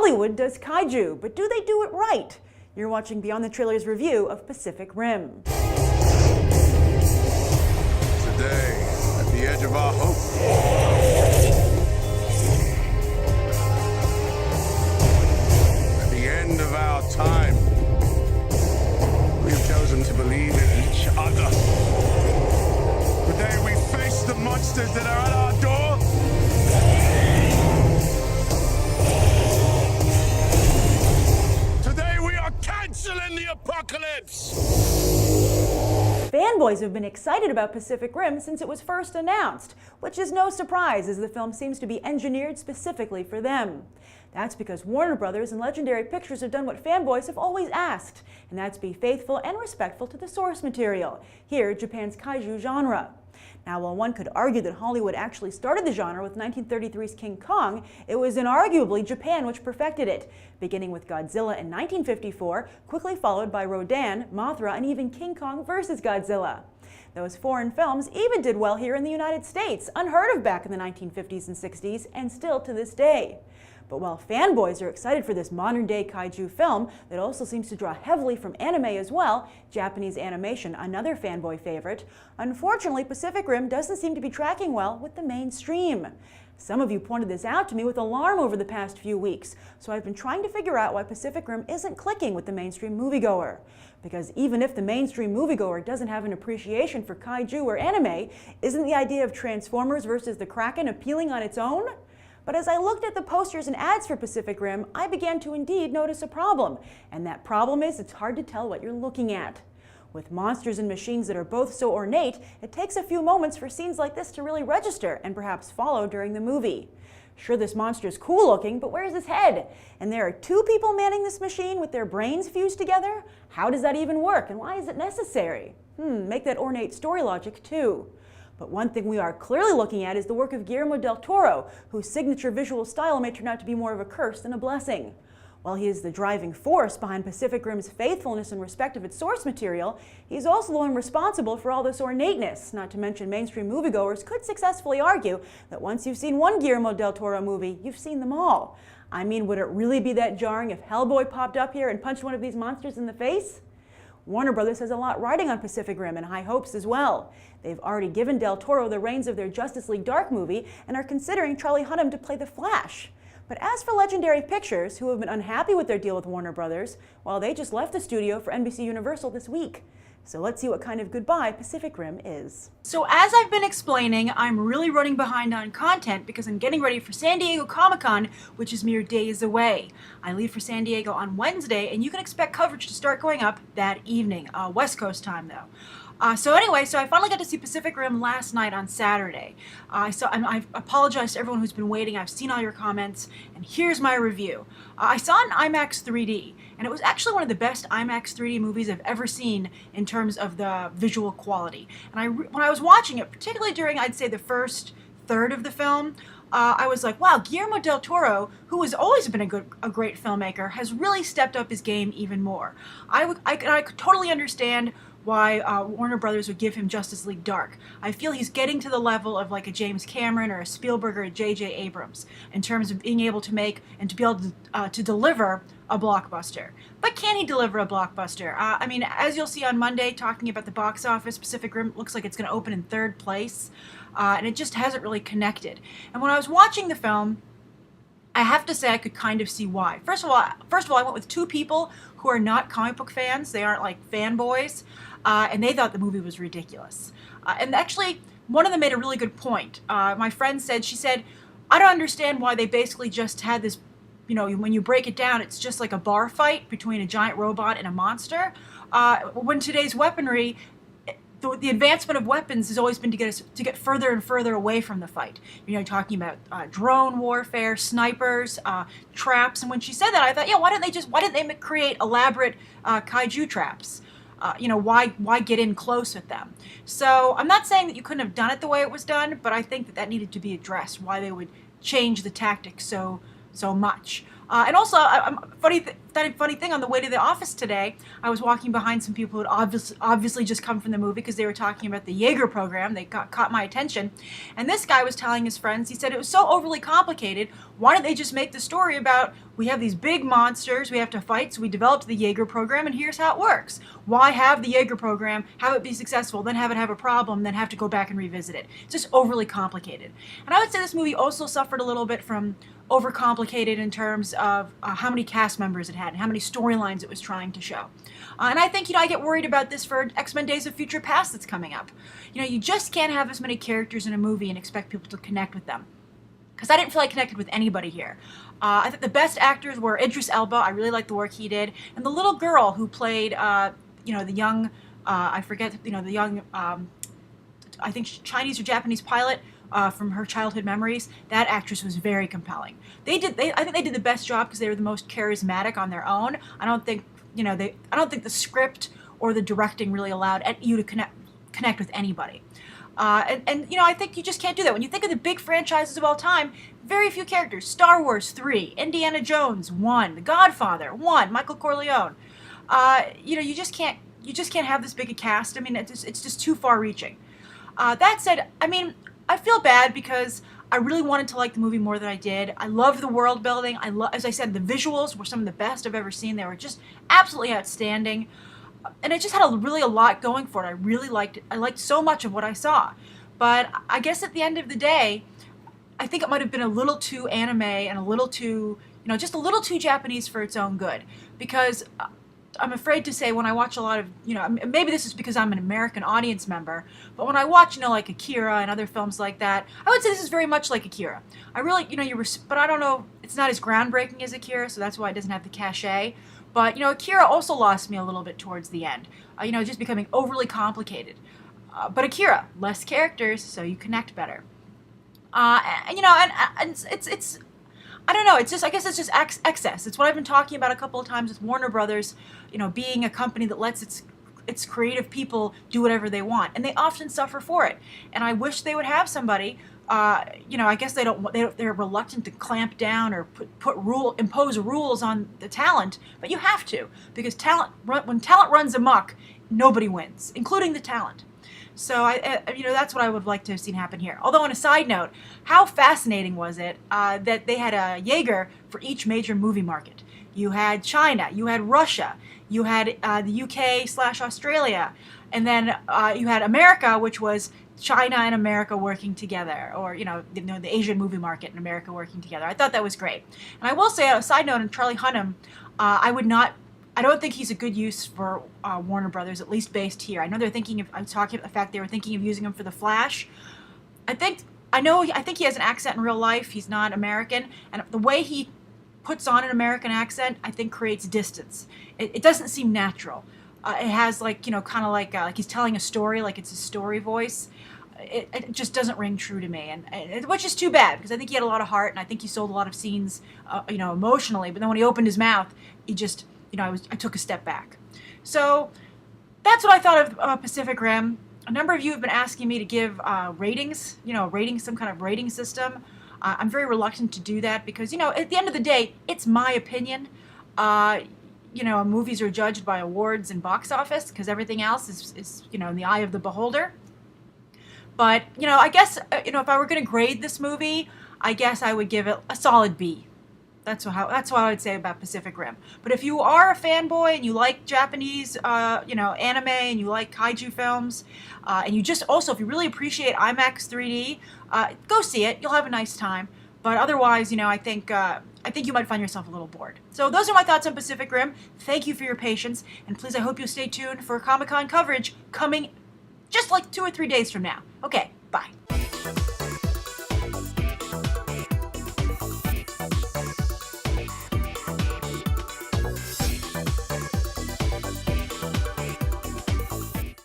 Hollywood does kaiju, but do they do it right? You're watching Beyond the Trailers review of Pacific Rim. Today, at the edge of our hope, at the end of our time, we have chosen to believe in each other. Today we face the monsters that are at our door. Today we are canceling the apocalypse. Fanboys have been excited about Pacific Rim since it was first announced, which is no surprise as the film seems to be engineered specifically for them. That's because Warner Brothers and Legendary Pictures have done what fanboys have always asked, and that's be faithful and respectful to the source material, here Japan's kaiju genre. Now, while one could argue that Hollywood actually started the genre with 1933's King Kong, it was inarguably Japan which perfected it, beginning with Godzilla in 1954, quickly followed by Rodan, Mothra, and even King Kong vs. Godzilla. Those foreign films even did well here in the United States, unheard of back in the 1950s and 60s, and still to this day. But while fanboys are excited for this modern-day kaiju film that also seems to draw heavily from anime as well, Japanese animation, another fanboy favorite, unfortunately Pacific Rim doesn't seem to be tracking well with the mainstream. Some of you pointed this out to me with alarm over the past few weeks, so I've been trying to figure out why Pacific Rim isn't clicking with the mainstream moviegoer. Because even if the mainstream moviegoer doesn't have an appreciation for kaiju or anime, isn't the idea of Transformers versus the Kraken appealing on its own? But as I looked at the posters and ads for Pacific Rim, I began to indeed notice a problem. And that problem is it's hard to tell what you're looking at. With monsters and machines that are both so ornate, it takes a few moments for scenes like this to really register and perhaps follow during the movie. Sure, this monster is cool looking, but where's his head? And there are two people manning this machine with their brains fused together? How does that even work, and why is it necessary? Make that ornate story logic too. But one thing we are clearly looking at is the work of Guillermo del Toro, whose signature visual style may turn out to be more of a curse than a blessing. While he is the driving force behind Pacific Rim's faithfulness and respect of its source material, he's also the one responsible for all this ornateness, not to mention mainstream moviegoers could successfully argue that once you've seen one Guillermo del Toro movie, you've seen them all. I mean, would it really be that jarring if Hellboy popped up here and punched one of these monsters in the face? Warner Brothers has a lot riding on Pacific Rim and high hopes as well. They've already given Del Toro the reins of their Justice League Dark movie and are considering Charlie Hunnam to play the Flash. But as for Legendary Pictures, who have been unhappy with their deal with Warner Brothers, well, they just left the studio for NBC Universal this week. So let's see what kind of goodbye Pacific Rim is. So as I've been explaining, I'm really running behind on content because I'm getting ready for San Diego Comic-Con, which is mere days away. I leave for San Diego on Wednesday, and you can expect coverage to start going up that evening, West Coast time though. So I finally got to see Pacific Rim last night on Saturday. I apologize to everyone who's been waiting. I've seen all your comments, and here's my review. I saw it in IMAX 3D, and it was actually one of the best IMAX 3D movies I've ever seen in terms of the visual quality. And when I was watching it, particularly during, I'd say, the first third of the film, I was like, wow, Guillermo del Toro, who has always been a great filmmaker, has really stepped up his game even more. I could totally understand why Warner Brothers would give him Justice League Dark. I feel he's getting to the level of like a James Cameron or a Spielberg or a J.J. Abrams in terms of being able to make and to be able to deliver a blockbuster. But can he deliver a blockbuster? I mean, as you'll see on Monday, talking about the box office, Pacific Rim looks like it's going to open in third place, and it just hasn't really connected. And when I was watching the film, I have to say I could kind of see why. First of all, I went with two people who are not comic book fans. They aren't like fanboys, and they thought the movie was ridiculous. And actually, one of them made a really good point. My friend said, I don't understand why they basically just had this, you know, when you break it down, it's just like a bar fight between a giant robot and a monster. When today's weaponry, the advancement of weapons has always been to get further and further away from the fight. You know, talking about drone warfare, snipers, traps. And when she said that, I thought, yeah, why didn't they create elaborate kaiju traps? You know, why get in close with them? So I'm not saying that you couldn't have done it the way it was done, but I think that needed to be addressed. Why they would change the tactics so much. And also, funny thing, on the way to the office today, I was walking behind some people who had obviously just come from the movie because they were talking about the Jaeger program. They caught my attention. And this guy was telling his friends, he said it was so overly complicated. Why don't they just make the story about, we have these big monsters we have to fight, so we developed the Jaeger program, and here's how it works. Why have the Jaeger program, have it be successful, then have it have a problem, then have to go back and revisit it? It's just overly complicated. And I would say this movie also suffered a little bit from overcomplicated in terms of how many cast members it had and how many storylines it was trying to show. And I think, I get worried about this for X-Men Days of Future Past that's coming up. You just can't have as many characters in a movie and expect people to connect with them. Because I didn't feel like connected with anybody here. I think the best actors were Idris Elba. I really liked the work he did. And the little girl who played, the young, I forget, the young, I think Chinese or Japanese pilot, from her childhood memories. That actress was very compelling. I think they did the best job because they were the most charismatic on their own. I don't think the script or the directing really allowed you to connect with anybody. I think you just can't do that. When you think of the big franchises of all time, very few characters. Star Wars 3, Indiana Jones 1, The Godfather 1, Michael Corleone. You just can't have this big a cast. I mean, it's just too far reaching. That said, I feel bad because I really wanted to like the movie more than I did. I love the world building. As I said, the visuals were some of the best I've ever seen. They were just absolutely outstanding. And it just had a lot going for it. I really liked it. I liked so much of what I saw. But I guess at the end of the day, I think it might have been a little too anime and a little too, just a little too Japanese for its own good. Because I'm afraid to say when I watch a lot of, maybe this is because I'm an American audience member, but when I watch, like Akira and other films like that, I would say this is very much like Akira. I really, but I don't know, it's not as groundbreaking as Akira, so that's why it doesn't have the cachet. But, Akira also lost me a little bit towards the end, just becoming overly complicated. But Akira, less characters, so you connect better. It's I don't know, I guess it's just excess. It's what I've been talking about a couple of times with Warner Brothers, being a company that lets its creative people do whatever they want, and they often suffer for it. And I wish they would have somebody, I guess they're reluctant to clamp down or impose rules on the talent, but you have to, because when talent runs amok, nobody wins, including the talent. So that's what I would like to have seen happen here. Although on a side note, how fascinating was it that they had a Jaeger for each major movie market? You had China, you had Russia, you had the UK/Australia, and then you had America, which was China and America working together, or the Asian movie market and America working together. I thought that was great. And I will say, on a side note, on Charlie Hunnam, I don't think he's a good use for Warner Brothers, at least based here. I know I'm talking about the fact they were thinking of using him for The Flash. I think he has an accent in real life. He's not American, and the way he puts on an American accent, I think creates distance. It doesn't seem natural. It has kind of like he's telling a story, like it's a story voice. It just doesn't ring true to me, and which is too bad, because I think he had a lot of heart, and I think he sold a lot of scenes, emotionally. But then when he opened his mouth, he just, I took a step back. So that's what I thought of Pacific Rim. A number of you have been asking me to give ratings, some kind of rating system. I'm very reluctant to do that because, at the end of the day, it's my opinion. Movies are judged by awards and box office, because everything else is in the eye of the beholder. But, I guess, if I were going to grade this movie, I guess I would give it a solid B. That's what I would say about Pacific Rim. But if you are a fanboy and you like Japanese, anime, and you like kaiju films, and you just also, if you really appreciate IMAX 3D, go see it. You'll have a nice time. But otherwise, I think you might find yourself a little bored. So those are my thoughts on Pacific Rim. Thank you for your patience, and please, I hope you'll stay tuned for Comic-Con coverage coming just like 2 or 3 days from now. Okay, bye.